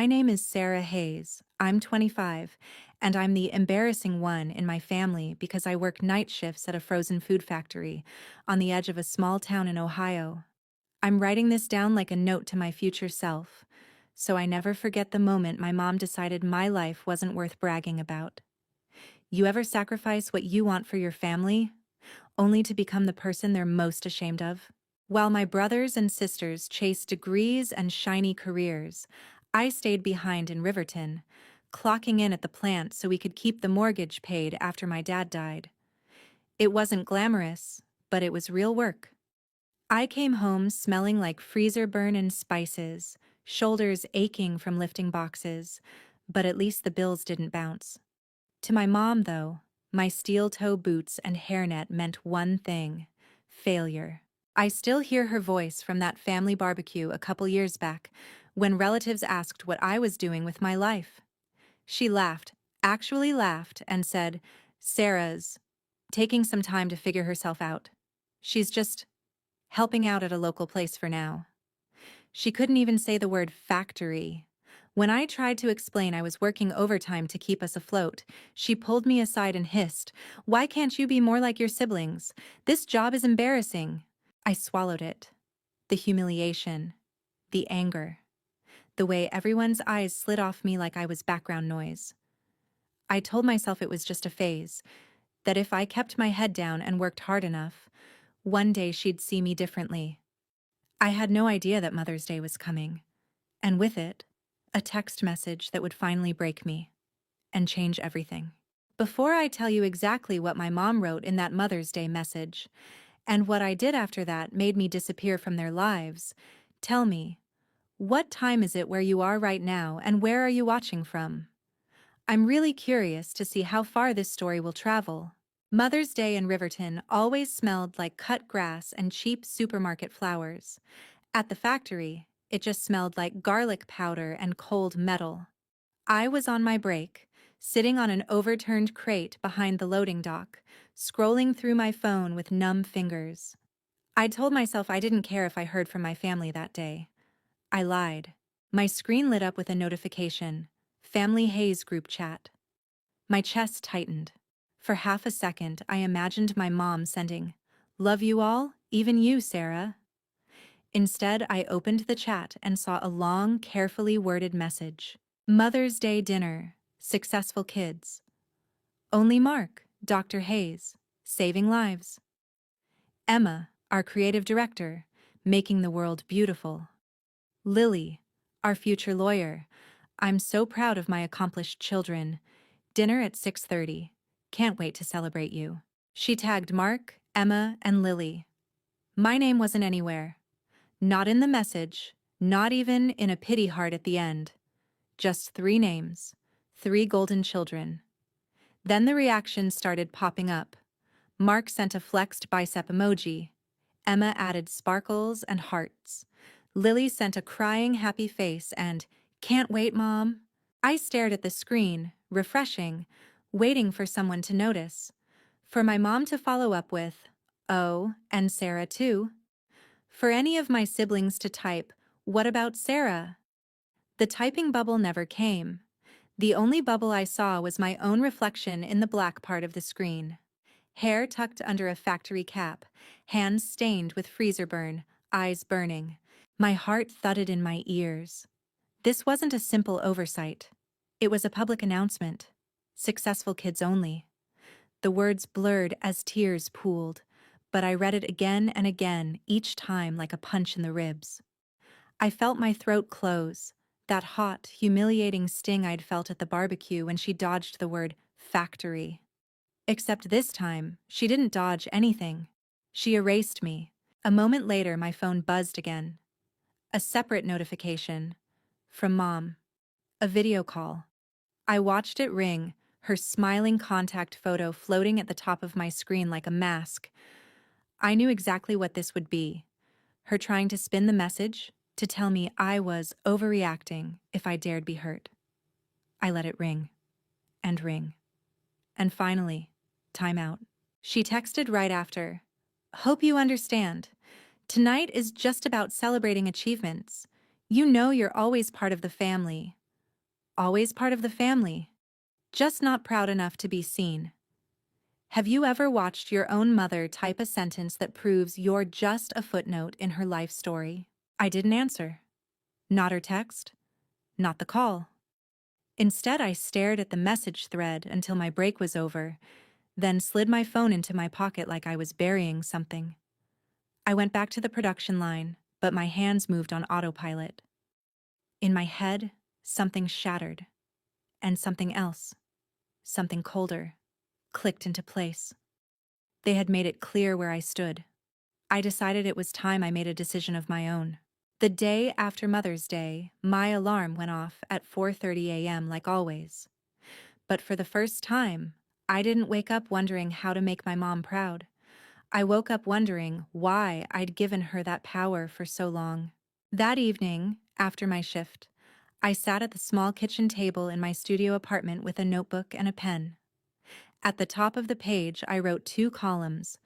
My name is Sarah Hayes. I'm 25, and I'm the embarrassing one in my family because I work night shifts at a frozen food factory on the edge of a small town in Ohio. I'm writing this down like a note to my future self, so I never forget the moment my mom decided my life wasn't worth bragging about. You ever sacrifice what you want for your family, only to become the person they're most ashamed of? While my brothers and sisters chased degrees and shiny careers, I stayed behind in Riverton, clocking in at the plant so we could keep the mortgage paid after my dad died. It wasn't glamorous, but it was real work. I came home smelling like freezer burn and spices, shoulders aching from lifting boxes, but at least the bills didn't bounce. To my mom, though, my steel-toe boots and hairnet meant one thing: failure. I still hear her voice from that family barbecue a couple years back, when relatives asked what I was doing with my life. She laughed, actually laughed, and said, "Sarah's taking some time to figure herself out. She's just helping out at a local place for now." She couldn't even say the word factory. When I tried to explain I was working overtime to keep us afloat, she pulled me aside and hissed, "Why can't you be more like your siblings? This job is embarrassing." I swallowed it. The humiliation, the anger, the way everyone's eyes slid off me like I was background noise. I told myself it was just a phase, that if I kept my head down and worked hard enough, one day she'd see me differently. I had no idea that Mother's Day was coming, and with it, a text message that would finally break me and change everything. Before I tell you exactly what my mom wrote in that Mother's Day message, and what I did after that made me disappear from their lives, tell me, what time is it where you are right now, and where are you watching from? I'm really curious to see how far this story will travel. Mother's Day in Riverton always smelled like cut grass and cheap supermarket flowers. At the factory, it just smelled like garlic powder and cold metal. I was on my break, sitting on an overturned crate behind the loading dock, scrolling through my phone with numb fingers. I told myself I didn't care if I heard from my family that day. I lied. My screen lit up with a notification: Family Haze group chat. My chest tightened. For half a second, I imagined my mom sending, "Love you all, even you, Sarah." Instead, I opened the chat and saw a long, carefully worded message. "Mother's Day dinner. Successful kids. Only Mark, Dr. Hayes. Saving lives. Emma, our creative director. Making the world beautiful. Lily, our future lawyer. I'm so proud of my accomplished children. Dinner at 6:30. Can't wait to celebrate you." She tagged Mark, Emma, and Lily. My name wasn't anywhere. Not in the message, not even in a pity heart at the end. Just 3 names, 3 golden children. Then the reactions started popping up. Mark sent a flexed bicep emoji. Emma added sparkles and hearts. Lily sent a crying happy face and, "Can't wait, Mom." I stared at the screen, refreshing, waiting for someone to notice. For my mom to follow up with, "Oh, and Sarah too." For any of my siblings to type, "What about Sarah?" The typing bubble never came. The only bubble I saw was my own reflection in the black part of the screen. Hair tucked under a factory cap, hands stained with freezer burn, eyes burning. My heart thudded in my ears. This wasn't a simple oversight. It was a public announcement. Successful kids only. The words blurred as tears pooled, but I read it again and again, each time like a punch in the ribs. I felt my throat close, that hot, humiliating sting I'd felt at the barbecue when she dodged the word factory. Except this time, she didn't dodge anything. She erased me. A moment later, my phone buzzed again. A separate notification. From Mom. A video call. I watched it ring, her smiling contact photo floating at the top of my screen like a mask. I knew exactly what this would be. Her trying to spin the message, to tell me I was overreacting if I dared be hurt. I let it ring. And ring. And finally, time out. She texted right after, "Hope you understand. Tonight is just about celebrating achievements. You know you're always part of the family. always part of the family, just not proud enough to be seen. Have you ever watched your own mother type a sentence that proves you're just a footnote in her life story? I didn't answer. Not her text, not the call. Instead, I stared at the message thread until my break was over, then slid my phone into my pocket like I was burying something. I went back to the production line, but my hands moved on autopilot. In my head, something shattered, and something else, something colder, clicked into place. They had made it clear where I stood. I decided it was time I made a decision of my own. The day after Mother's Day, my alarm went off at 4:30 a.m. like always. But for the first time, I didn't wake up wondering how to make my mom proud. I woke up wondering why I'd given her that power for so long. That evening, after my shift, I sat at the small kitchen table in my studio apartment with a notebook and a pen. At the top of the page, I wrote 2 columns: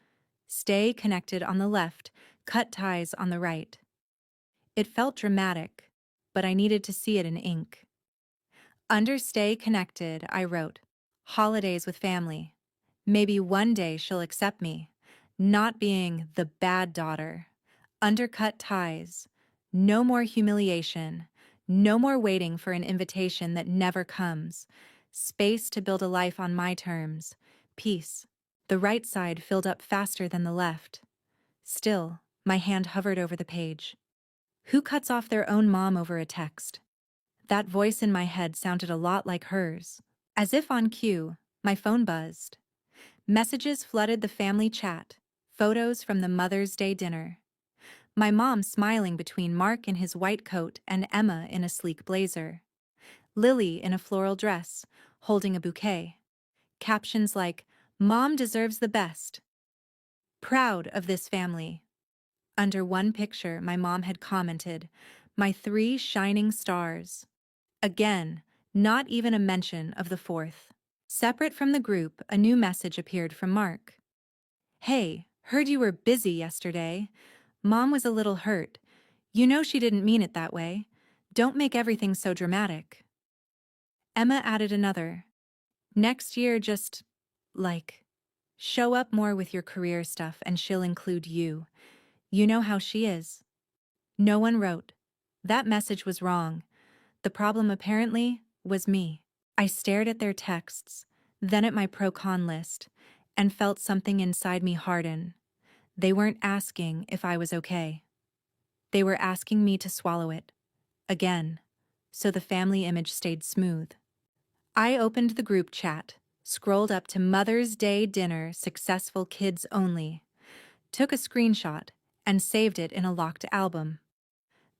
stay connected on the left, cut ties on the right. It felt dramatic, but I needed to see it in ink. Under stay connected, I wrote, holidays with family. Maybe one day she'll accept me. Not being the bad daughter. Undercut ties. No more humiliation. No more waiting for an invitation that never comes. Space to build a life on my terms. Peace. The right side filled up faster than the left. Still, my hand hovered over the page. Who cuts off their own mom over a text? That voice in my head sounded a lot like hers. As if on cue, my phone buzzed. Messages flooded the family chat, photos from the Mother's Day dinner. My mom smiling between Mark in his white coat and Emma in a sleek blazer. Lily in a floral dress, holding a bouquet. Captions like, "Mom deserves the best." Proud of this family. Under one picture, my mom had commented, "My 3 shining stars." Again, not even a mention of the 4th. Separate from the group, a new message appeared from Mark. "Hey, heard you were busy yesterday. Mom was a little hurt. You know she didn't mean it that way. Don't make everything so dramatic." Emma added another. "Next year just, like, show up more with your career stuff and she'll include you. You know how she is." No one wrote. That message was wrong. The problem apparently was me. I stared at their texts, then at my pro-con list, and felt something inside me harden. They weren't asking if I was okay. They were asking me to swallow it. Again. So the family image stayed smooth. I opened the group chat, scrolled up to Mother's Day dinner, successful kids only, took a screenshot, and saved it in a locked album.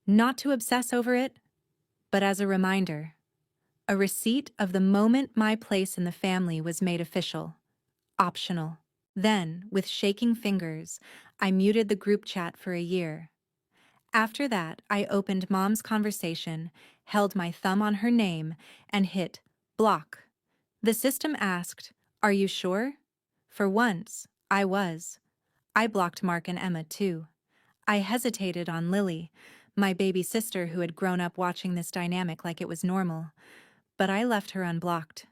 Not to obsess over it, but as a reminder. A receipt of the moment my place in the family was made official. Optional. Then, with shaking fingers, I muted the group chat for a year. After that, I opened Mom's conversation, held my thumb on her name, and hit block. The system asked, "Are you sure?" For once, I was. I blocked Mark and Emma too. I hesitated on Lily, my baby sister who had grown up watching this dynamic like it was normal, but I left her unblocked.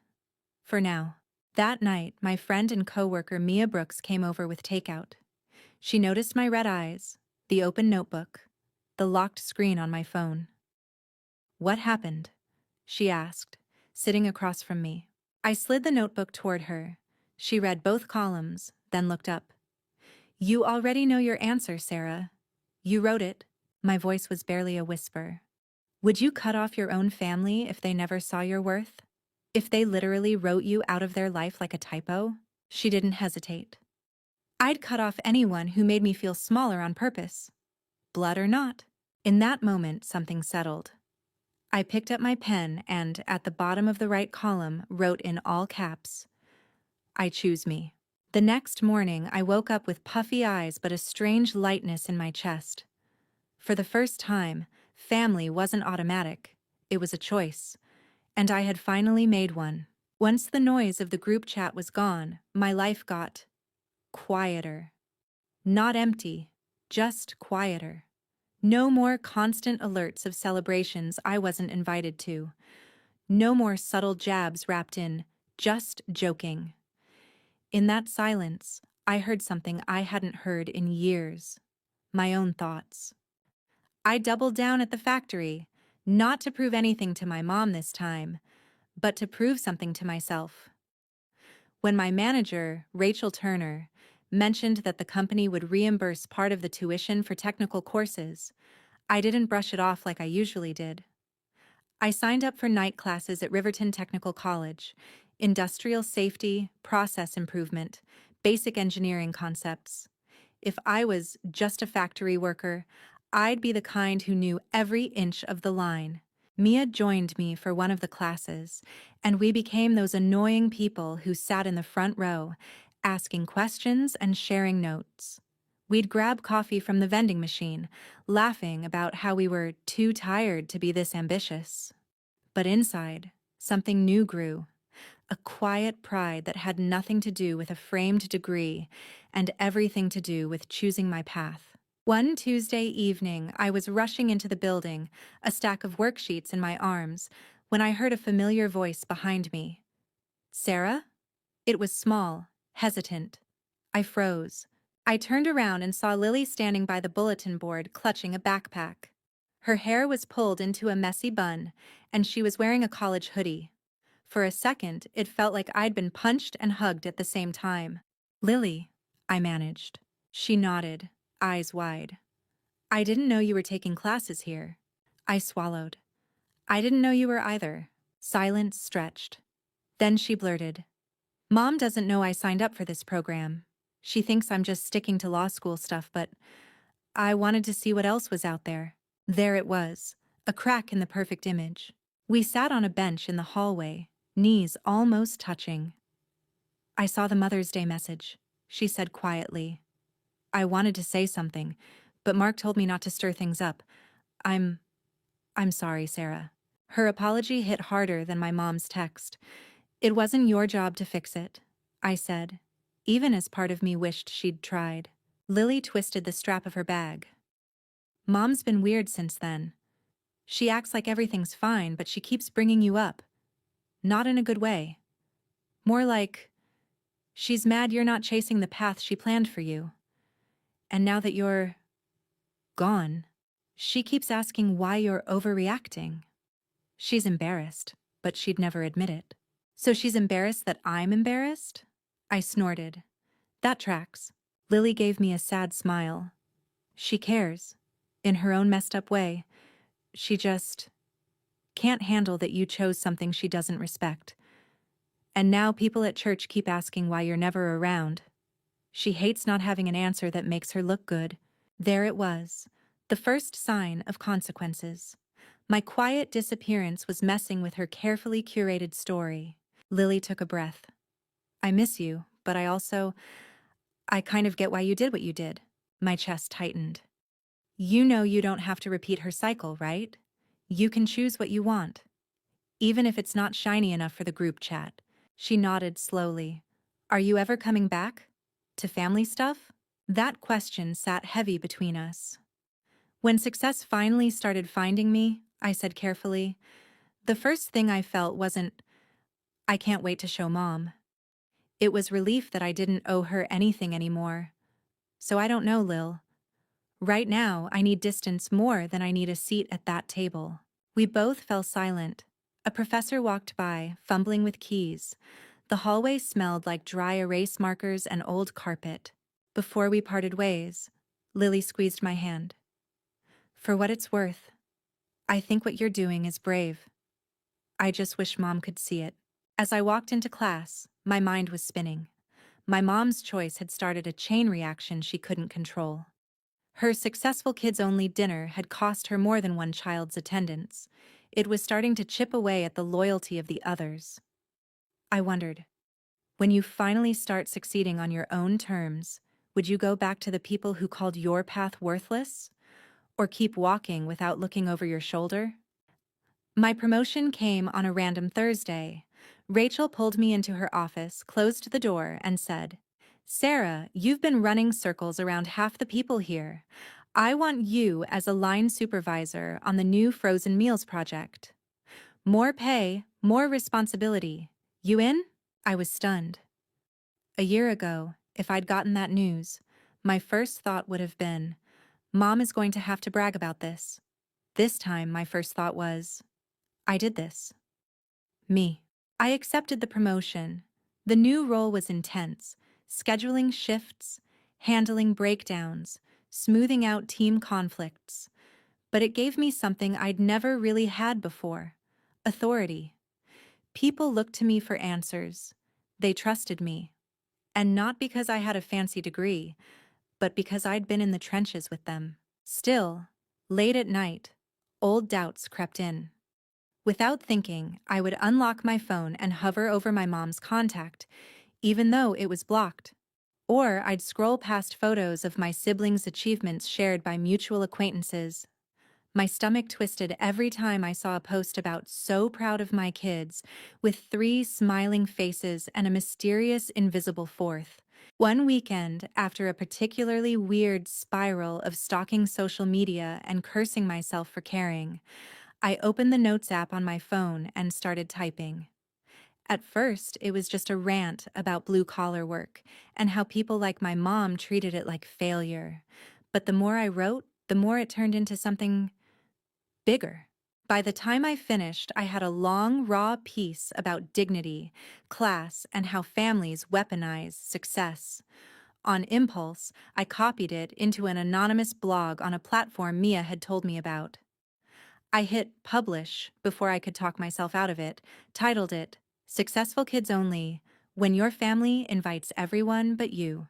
For now. That night, my friend and coworker Mia Brooks came over with takeout. She noticed my red eyes, the open notebook, the locked screen on my phone. "What happened?" she asked, sitting across from me. I slid the notebook toward her. She read both columns, then looked up. "You already know your answer, Sarah. You wrote it." My voice was barely a whisper. "Would you cut off your own family if they never saw your worth? If they literally wrote you out of their life like a typo?" She didn't hesitate. "I'd cut off anyone who made me feel smaller on purpose. Blood or not." In that moment, something settled. I picked up my pen and, at the bottom of the right column, wrote in all caps, "I choose me." The next morning, I woke up with puffy eyes but a strange lightness in my chest. For the first time, family wasn't automatic. It was a choice. And I had finally made one. Once the noise of the group chat was gone, my life got quieter. Not empty, just quieter. No more constant alerts of celebrations I wasn't invited to. No more subtle jabs wrapped in, just joking. In that silence, I heard something I hadn't heard in years. My own thoughts. I doubled down at the factory, not to prove anything to my mom this time, but to prove something to myself. When my manager, Rachel Turner, mentioned that the company would reimburse part of the tuition for technical courses, I didn't brush it off like I usually did. I signed up for night classes at Riverton Technical College, industrial safety, process improvement, basic engineering concepts. If I was just a factory worker, I'd be the kind who knew every inch of the line. Mia joined me for one of the classes, and we became those annoying people who sat in the front row, asking questions and sharing notes. We'd grab coffee from the vending machine, laughing about how we were too tired to be this ambitious. But inside, something new grew. A quiet pride that had nothing to do with a framed degree and everything to do with choosing my path. One Tuesday evening, I was rushing into the building, a stack of worksheets in my arms, when I heard a familiar voice behind me. "Sarah?" It was small, hesitant. I froze. I turned around and saw Lily standing by the bulletin board, clutching a backpack. Her hair was pulled into a messy bun, and she was wearing a college hoodie. For a second, it felt like I'd been punched and hugged at the same time. "Lily," I managed. She nodded, eyes wide. "I didn't know you were taking classes here." I swallowed. "I didn't know you were either." Silence stretched. Then she blurted, "Mom doesn't know I signed up for this program. She thinks I'm just sticking to law school stuff, but I wanted to see what else was out there." There it was, a crack in the perfect image. We sat on a bench in the hallway, knees almost touching. "I saw the Mother's Day message," she said quietly. "I wanted to say something, but Mark told me not to stir things up. I'm sorry, Sarah." Her apology hit harder than my mom's text. "It wasn't your job to fix it," I said, even as part of me wished she'd tried. Lily twisted the strap of her bag. "Mom's been weird since then. She acts like everything's fine, but she keeps bringing you up. Not in a good way. More like she's mad you're not chasing the path she planned for you. And now that you're gone, she keeps asking why you're overreacting." She's embarrassed, but she'd never admit it. "So she's embarrassed that I'm embarrassed?" I snorted. "That tracks." Lily gave me a sad smile. "She cares. In her own messed up way. She just can't handle that you chose something she doesn't respect. And now people at church keep asking why you're never around. She hates not having an answer that makes her look good." There it was, the first sign of consequences. My quiet disappearance was messing with her carefully curated story. Lily took a breath. "I miss you, but I kind of get why you did what you did." My chest tightened. "You know you don't have to repeat her cycle, right? You can choose what you want. Even if it's not shiny enough for the group chat." She nodded slowly. "Are you ever coming back? To family stuff?" That question sat heavy between us. "When success finally started finding me," I said carefully, "the first thing I felt wasn't, 'I can't wait to show Mom.' It was relief that I didn't owe her anything anymore. So I don't know, Lil. Right now, I need distance more than I need a seat at that table." We both fell silent. A professor walked by, fumbling with keys. The hallway smelled like dry erase markers and old carpet. Before we parted ways, Lily squeezed my hand. "For what it's worth, I think what you're doing is brave. I just wish Mom could see it." As I walked into class, my mind was spinning. My mom's choice had started a chain reaction she couldn't control. Her successful kids-only dinner had cost her more than one child's attendance. It was starting to chip away at the loyalty of the others. I wondered, when you finally start succeeding on your own terms, would you go back to the people who called your path worthless? Or keep walking without looking over your shoulder? My promotion came on a random Thursday. Rachel pulled me into her office, closed the door, and said, "Sarah, you've been running circles around half the people here. I want you as a line supervisor on the new frozen meals project. More pay, More responsibility. You in? I was stunned. A year ago, if I'd gotten that news, my first thought would have been, Mom is going to have to brag about this. This time, my first thought was, I did this. Me. I accepted the promotion. The new role was intense, scheduling shifts, handling breakdowns, smoothing out team conflicts. But it gave me something I'd never really had before: authority. People looked to me for answers. They trusted me. And not because I had a fancy degree, but because I'd been in the trenches with them. Still, late at night, old doubts crept in. Without thinking, I would unlock my phone and hover over my mom's contact, even though it was blocked. Or I'd scroll past photos of my siblings' achievements shared by mutual acquaintances. My stomach twisted every time I saw a post about "so proud of my kids," with 3 smiling faces and a mysterious invisible fourth. One weekend, after a particularly weird spiral of stalking social media and cursing myself for caring, I opened the Notes app on my phone and started typing. At first, it was just a rant about blue-collar work and how people like my mom treated it like failure. But the more I wrote, the more it turned into something bigger. By the time I finished, I had a long, raw piece about dignity, class, and how families weaponize success. On impulse, I copied it into an anonymous blog on a platform Mia had told me about. I hit publish before I could talk myself out of it, titled it, "Successful Kids Only, When Your Family Invites Everyone But You."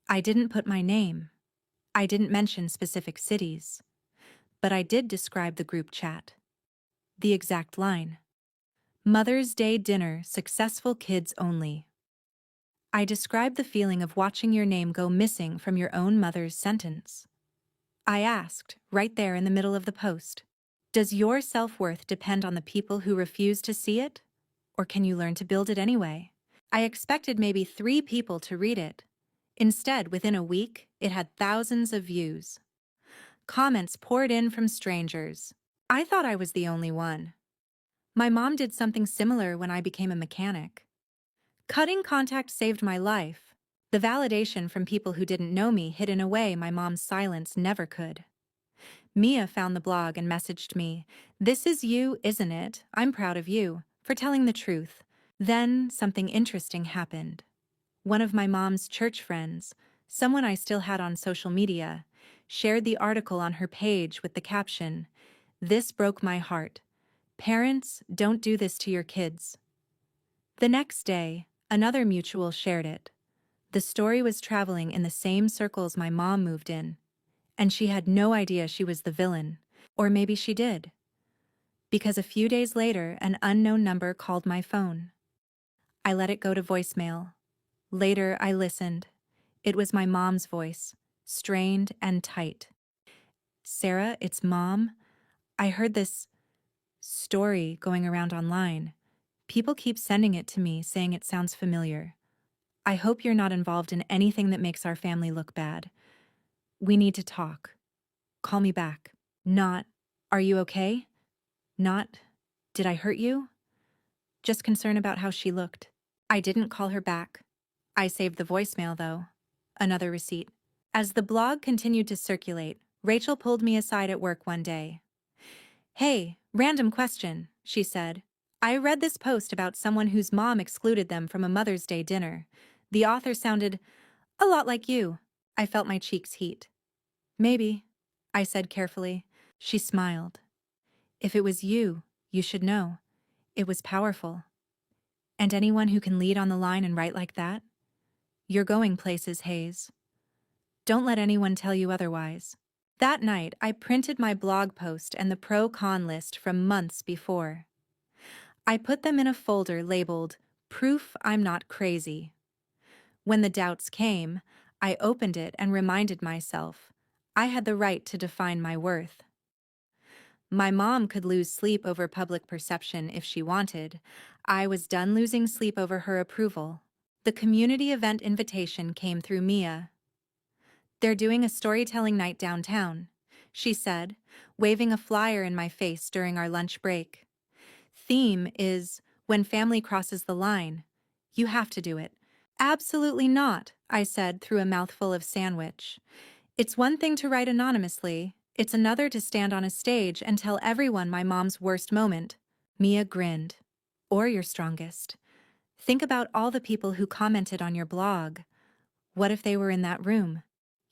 I didn't put my name. I didn't mention specific cities. But I did describe the group chat. The exact line: Mother's Day dinner, successful kids only. I described the feeling of watching your name go missing from your own mother's sentence. I asked, right there in the middle of the post, does your self-worth depend on the people who refuse to see it? Or can you learn to build it anyway? I expected maybe 3 people to read it. Instead, within a week, it had thousands of views. Comments poured in from strangers. I thought I was the only one. My mom did something similar when I became a mechanic. Cutting contact saved my life. The validation from people who didn't know me hid in a way my mom's silence never could. Mia found the blog and messaged me, "This is you, isn't it? I'm proud of you for telling the truth." Then something interesting happened. One of my mom's church friends, someone I still had on social media, shared the article on her page with the caption, "This broke my heart. Parents, don't do this to your kids." The next day, another mutual shared it. The story was traveling in the same circles my mom moved in, and she had no idea she was the villain. Or maybe she did. Because a few days later, an unknown number called my phone. I let it go to voicemail. Later, I listened. It was my mom's voice, strained and tight. "Sarah, it's Mom. I heard this story going around online. People keep sending it to me, saying it sounds familiar. I hope you're not involved in anything that makes our family look bad. We need to talk. Call me back." Not, "Are you okay?" Not, "Did I hurt you?" Just concern about how she looked. I didn't call her back. I saved the voicemail, though. Another receipt. As the blog continued to circulate, Rachel pulled me aside at work one day. "Hey, random question," she said. "I read this post about someone whose mom excluded them from a Mother's Day dinner. The author sounded a lot like you." I felt my cheeks heat. "Maybe," I said carefully. She smiled. "If it was you, you should know. It was powerful. And anyone who can lead on the line and write like that? You're going places, Hayes. Don't let anyone tell you otherwise." That night, I printed my blog post and the pro-con list from months before. I put them in a folder labeled "Proof I'm Not Crazy." When the doubts came, I opened it and reminded myself I had the right to define my worth. My mom could lose sleep over public perception if she wanted. I was done losing sleep over her approval. The community event invitation came through Mia. "They're doing a storytelling night downtown," she said, waving a flyer in my face during our lunch break. theme is when family crosses the line. You have to do it. Absolutely not, I said through a mouthful of sandwich. It's one thing to write anonymously, it's another to stand on a stage and tell everyone my mom's worst moment. Mia grinned. Or your strongest. Think about all the people who commented on your blog. What if they were in that room?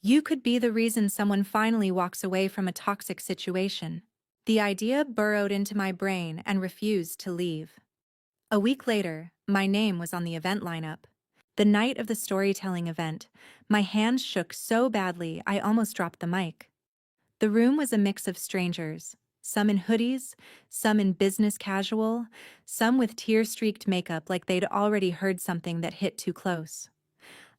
You could be the reason someone finally walks away from a toxic situation. The idea burrowed into my brain and refused to leave. A week later, my name was on the event lineup. The night of the storytelling event, my hands shook so badly I almost dropped the mic. The room was a mix of strangers, some in hoodies, some in business casual, some with tear-streaked makeup like they'd already heard something that hit too close.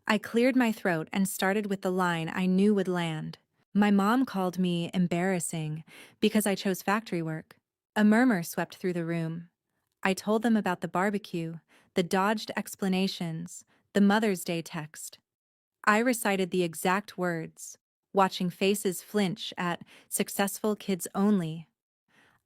I cleared my throat and started with the line I knew would land. My mom called me embarrassing because I chose factory work. A murmur swept through the room. I told them about the barbecue, the dodged explanations, the Mother's Day text. I recited the exact words, watching faces flinch at successful kids only.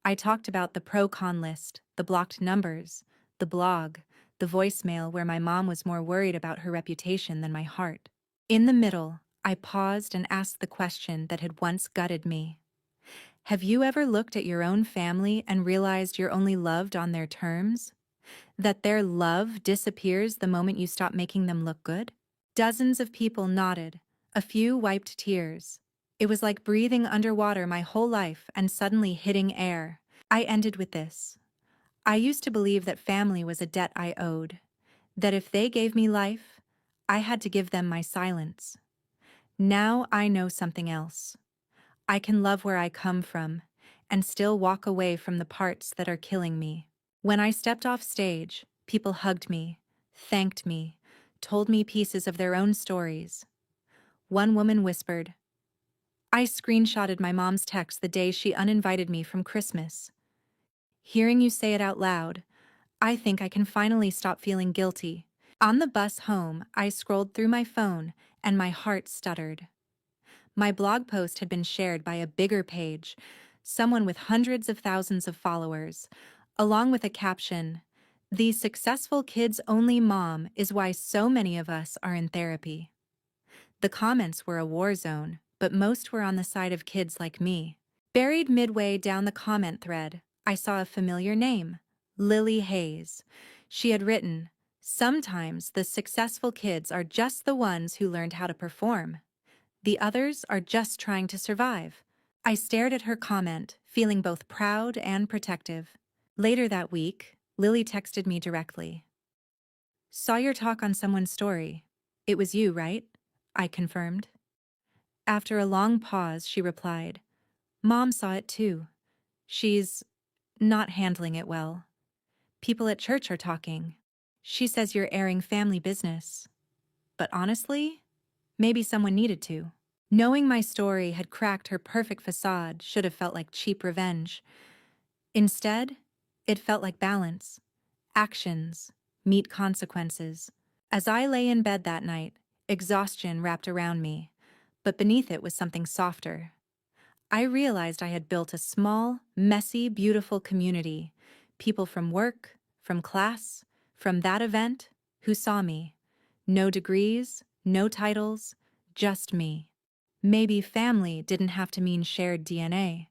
I talked about the pro-con list, the blocked numbers, the blog, the voicemail where my mom was more worried about her reputation than my heart. In the middle, I paused and asked the question that had once gutted me. Have you ever looked at your own family and realized you're only loved on their terms? That their love disappears the moment you stop making them look good? Dozens of people nodded. A few wiped tears. It was like breathing underwater my whole life and suddenly hitting air. I ended with this. I used to believe that family was a debt I owed. That if they gave me life, I had to give them my silence. Now I know something else. I can love where I come from and still walk away from the parts that are killing me. When I stepped off stage, people hugged me, thanked me, told me pieces of their own stories. One woman whispered, I screenshotted my mom's text the day she uninvited me from Christmas. Hearing you say it out loud, I think I can finally stop feeling guilty. On the bus home, I scrolled through my phone and my heart stuttered. My blog post had been shared by a bigger page, someone with hundreds of thousands of followers, along with a caption, "The successful kids-only mom is why so many of us are in therapy." The comments were a war zone, but most were on the side of kids like me. Buried midway down the comment thread, I saw a familiar name, Lily Hayes. She had written, "Sometimes the successful kids are just the ones who learned how to perform. The others are just trying to survive." I stared at her comment, feeling both proud and protective. Later that week, Lily texted me directly. "Saw your talk on someone's story. It was you, right?" I confirmed. After a long pause, she replied, "Mom saw it too. She's not handling it well. People at church are talking. She says you're airing family business. But honestly, maybe someone needed to." Knowing my story had cracked her perfect facade should have felt like cheap revenge. Instead, it felt like balance. Actions meet consequences. As I lay in bed that night, exhaustion wrapped around me, but beneath it was something softer. I realized I had built a small, messy, beautiful community. People from work, from class, from that event, who saw me. No degrees, no titles, just me. Maybe family didn't have to mean shared DNA.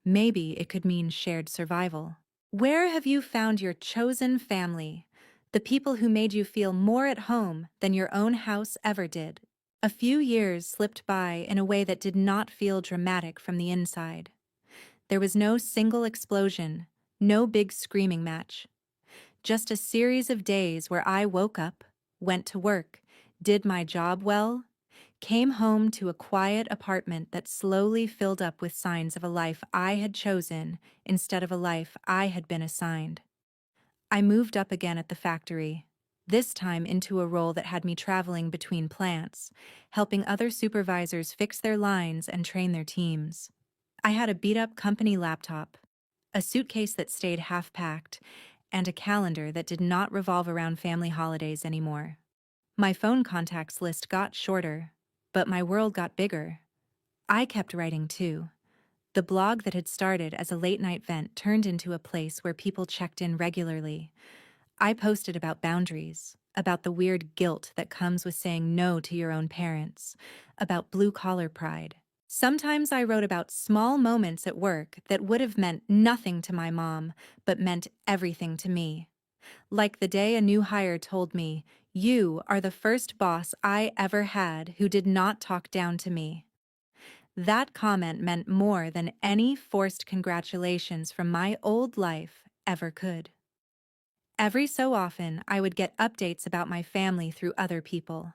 Maybe it could mean shared survival. Where have you found your chosen family? The people who made you feel more at home than your own house ever did. A few years slipped by in a way that did not feel dramatic from the inside. There was no single explosion, no big screaming match. Just a series of days where I woke up, went to work, did my job well, came home to a quiet apartment that slowly filled up with signs of a life I had chosen instead of a life I had been assigned. I moved up again at the factory, this time into a role that had me traveling between plants, helping other supervisors fix their lines and train their teams. I had a beat-up company laptop, a suitcase that stayed half-packed, and a calendar that did not revolve around family holidays anymore. My phone contacts list got shorter, but my world got bigger. I kept writing too. The blog that had started as a late-night vent turned into a place where people checked in regularly. I posted about boundaries, about the weird guilt that comes with saying no to your own parents, about blue-collar pride. Sometimes I wrote about small moments at work that would have meant nothing to my mom, but meant everything to me. Like the day a new hire told me, "You are the first boss I ever had who did not talk down to me." That comment meant more than any forced congratulations from my old life ever could. Every so often, I would get updates about my family through other people.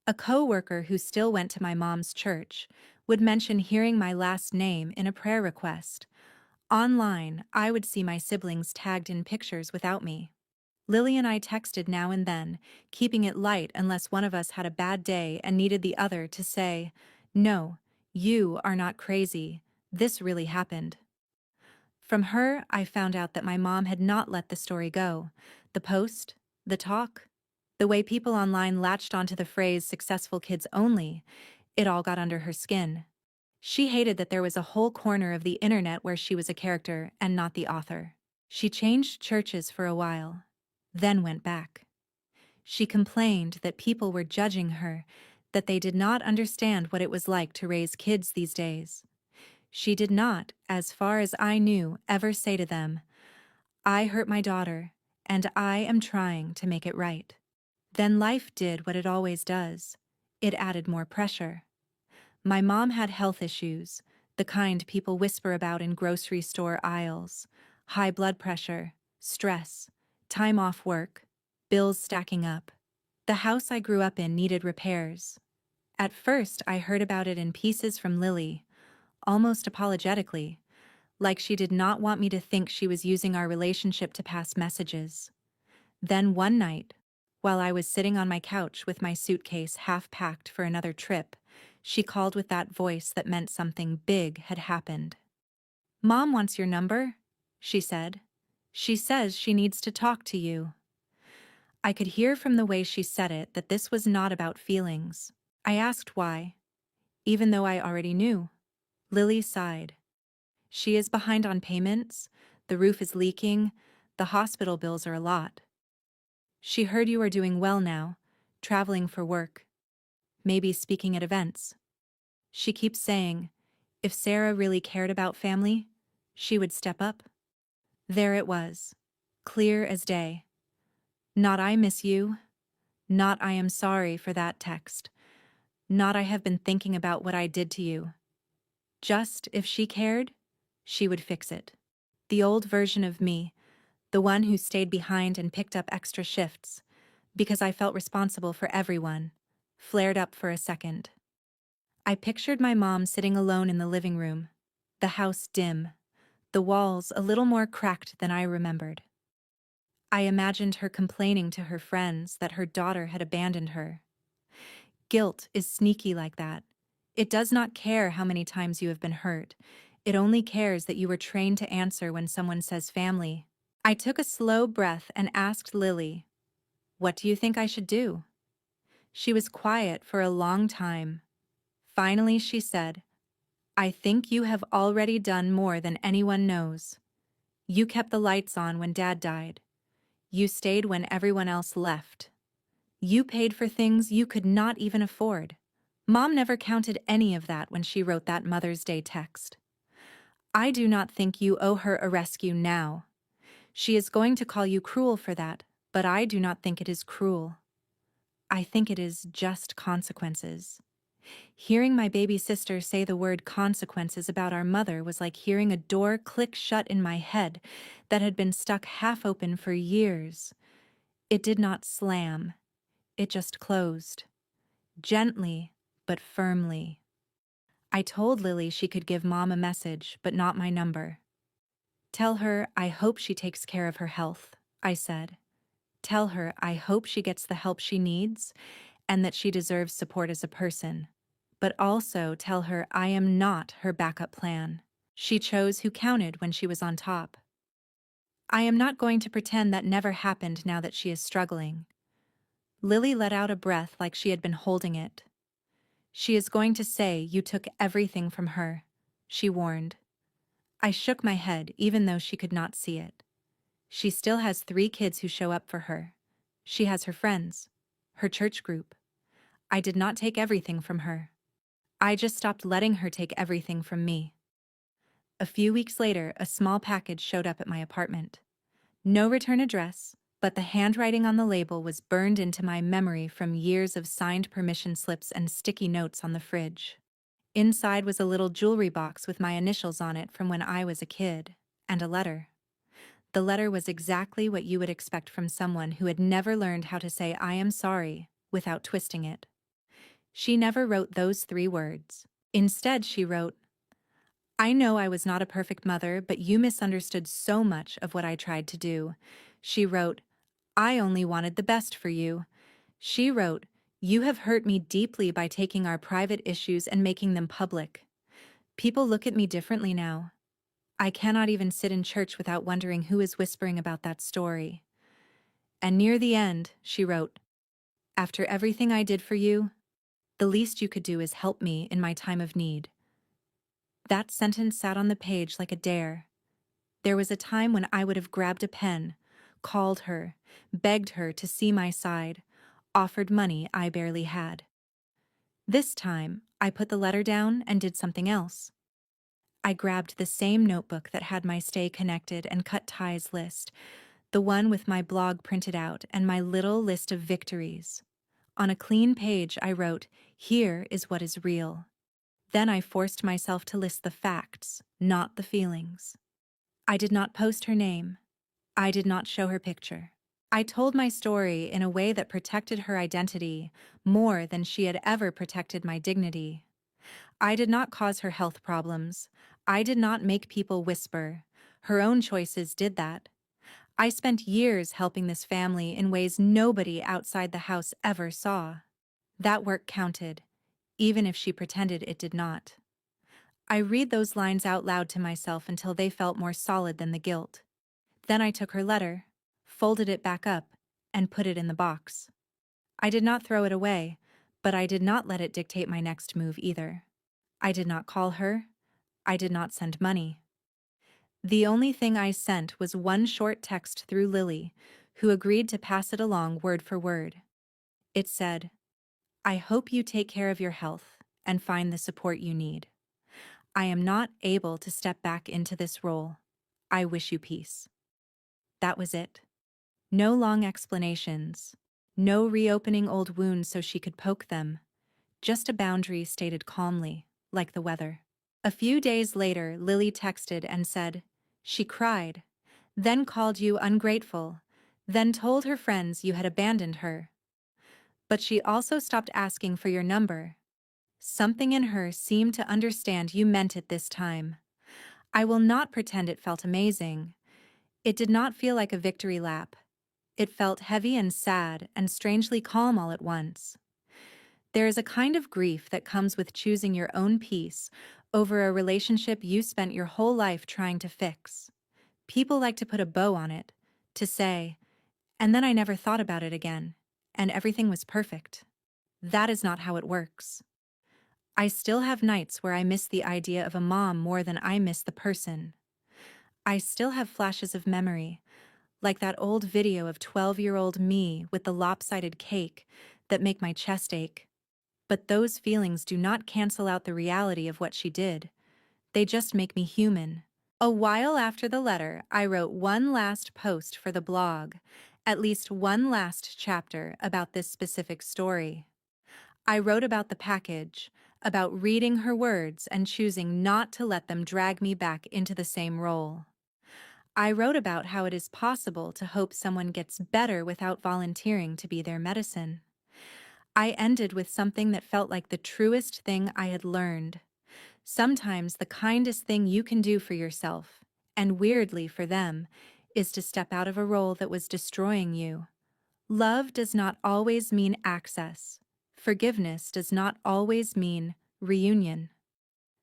A coworker who still went to my mom's church would mention hearing my last name in a prayer request. Online, I would see my siblings tagged in pictures without me. Lily and I texted now and then, keeping it light unless one of us had a bad day and needed the other to say, "No, you are not crazy. This really happened." From her, I found out that my mom had not let the story go. The post, the talk, the way people online latched onto the phrase "successful kids only," it all got under her skin. She hated that there was a whole corner of the internet where she was a character and not the author. She changed churches for a while, then went back. She complained that people were judging her, that they did not understand what it was like to raise kids these days. She did not, as far as I knew, ever say to them, "I hurt my daughter, and I am trying to make it right." Then life did what it always does. It added more pressure. My mom had health issues, the kind people whisper about in grocery store aisles: high blood pressure, stress, time off work, bills stacking up. The house I grew up in needed repairs. At first, I heard about it in pieces from Lily, almost apologetically, like she did not want me to think she was using our relationship to pass messages. Then one night, while I was sitting on my couch with my suitcase half packed for another trip, she called with that voice that meant something big had happened. "Mom wants your number," she said. "She says she needs to talk to you." I could hear from the way she said it that this was not about feelings. I asked why, even though I already knew. Lily sighed. "She is behind on payments, the roof is leaking, the hospital bills are a lot. She heard you are doing well now, traveling for work, maybe speaking at events. She keeps saying, if Sarah really cared about family, she would step up." There it was, clear as day. Not "I miss you," not "I am sorry for that text," not "I have been thinking about what I did to you." Just if she cared, she would fix it. The old version of me, the one who stayed behind and picked up extra shifts, because I felt responsible for everyone, flared up for a second. I pictured my mom sitting alone in the living room, the house dim, the walls a little more cracked than I remembered. I imagined her complaining to her friends that her daughter had abandoned her. Guilt is sneaky like that. It does not care how many times you have been hurt. It only cares that you were trained to answer when someone says family. I took a slow breath and asked Lily, "What do you think I should do?" She was quiet for a long time. Finally, she said, "I think you have already done more than anyone knows. You kept the lights on when Dad died. You stayed when everyone else left. You paid for things you could not even afford." Mom never counted any of that when she wrote that Mother's Day text. "I do not think you owe her a rescue now. She is going to call you cruel for that, but I do not think it is cruel. I think it is just consequences." Hearing my baby sister say the word consequences about our mother was like hearing a door click shut in my head that had been stuck half open for years. It did not slam. It just closed. Gently, but firmly. I told Lily she could give Mom a message, but not my number. "Tell her I hope she takes care of her health," I said. "Tell her I hope she gets the help she needs and that she deserves support as a person. But also tell her I am not her backup plan. She chose who counted when she was on top. I am not going to pretend that never happened now that she is struggling." Lily let out a breath like she had been holding it. "She is going to say you took everything from her," she warned. I shook my head even though she could not see it. She still has 3 kids who show up for her. She has her friends, her church group. I did not take everything from her. I just stopped letting her take everything from me. A few weeks later, a small package showed up at my apartment. No return address, but the handwriting on the label was burned into my memory from years of signed permission slips and sticky notes on the fridge. Inside was a little jewelry box with my initials on it from when I was a kid, and a letter. The letter was exactly what you would expect from someone who had never learned how to say "I am sorry" without twisting it. She never wrote those 3 words. Instead, she wrote, "I know I was not a perfect mother, but you misunderstood so much of what I tried to do." She wrote, "I only wanted the best for you." She wrote, "You have hurt me deeply by taking our private issues and making them public. People look at me differently now. I cannot even sit in church without wondering who is whispering about that story." And near the end, she wrote, "After everything I did for you, the least you could do is help me in my time of need." That sentence sat on the page like a dare. There was a time when I would have grabbed a pen, called her, begged her to see my side, offered money I barely had. This time, I put the letter down and did something else. I grabbed the same notebook that had my Stay Connected and Cut Ties list, the one with my blog printed out and my little list of victories. On a clean page, I wrote, "Here is what is real." Then I forced myself to list the facts, not the feelings. I did not post her name. I did not show her picture. I told my story in a way that protected her identity more than she had ever protected my dignity. I did not cause her health problems. I did not make people whisper. Her own choices did that. I spent years helping this family in ways nobody outside the house ever saw. That work counted, even if she pretended it did not. I read those lines out loud to myself until they felt more solid than the guilt. Then I took her letter, folded it back up, and put it in the box. I did not throw it away, but I did not let it dictate my next move either. I did not call her. I did not send money. The only thing I sent was one short text through Lily, who agreed to pass it along word for word. It said, "I hope you take care of your health and find the support you need. I am not able to step back into this role. I wish you peace." That was it. No long explanations. No reopening old wounds so she could poke them. Just a boundary stated calmly, like the weather. A few days later, Lily texted and said, "She cried, then called you ungrateful, then told her friends you had abandoned her. But she also stopped asking for your number. Something in her seemed to understand you meant it this time." I will not pretend it felt amazing. It did not feel like a victory lap. It felt heavy and sad and strangely calm all at once. There is a kind of grief that comes with choosing your own peace over a relationship you spent your whole life trying to fix. People like to put a bow on it, to say, "And then I never thought about it again, and everything was perfect." That is not how it works. I still have nights where I miss the idea of a mom more than I miss the person. I still have flashes of memory, like that old video of 12-year-old me with the lopsided cake, that make my chest ache. But those feelings do not cancel out the reality of what she did. They just make me human. A while after the letter, I wrote one last post for the blog, at least one last chapter about this specific story. I wrote about the package, about reading her words and choosing not to let them drag me back into the same role. I wrote about how it is possible to hope someone gets better without volunteering to be their medicine. I ended with something that felt like the truest thing I had learned. Sometimes the kindest thing you can do for yourself, and weirdly for them, is to step out of a role that was destroying you. Love does not always mean access. Forgiveness does not always mean reunion.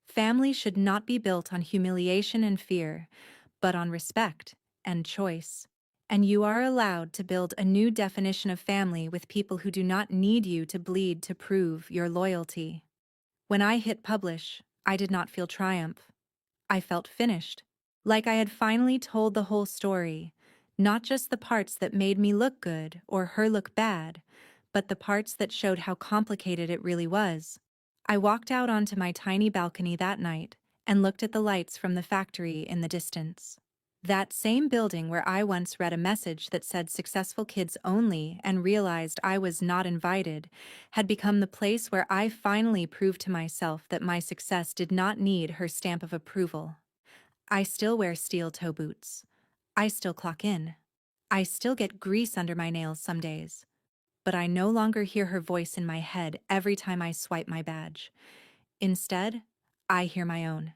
Family should not be built on humiliation and fear, but on respect and choice. And you are allowed to build a new definition of family with people who do not need you to bleed to prove your loyalty. When I hit publish, I did not feel triumph. I felt finished. Like I had finally told the whole story, not just the parts that made me look good or her look bad, but the parts that showed how complicated it really was. I walked out onto my tiny balcony that night and looked at the lights from the factory in the distance. That same building where I once read a message that said successful kids only and realized I was not invited had become the place where I finally proved to myself that my success did not need her stamp of approval. I still wear steel toe boots. I still clock in. I still get grease under my nails some days. But I no longer hear her voice in my head every time I swipe my badge. Instead, I hear my own.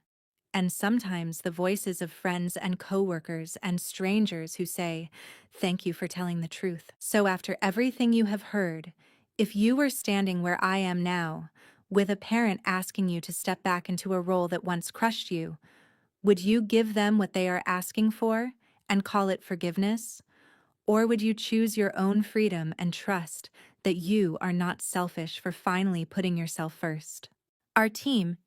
And sometimes the voices of friends and coworkers and strangers who say, "Thank you for telling the truth." So after everything you have heard, if you were standing where I am now, with a parent asking you to step back into a role that once crushed you, would you give them what they are asking for and call it forgiveness? Or would you choose your own freedom and trust that you are not selfish for finally putting yourself first? Our team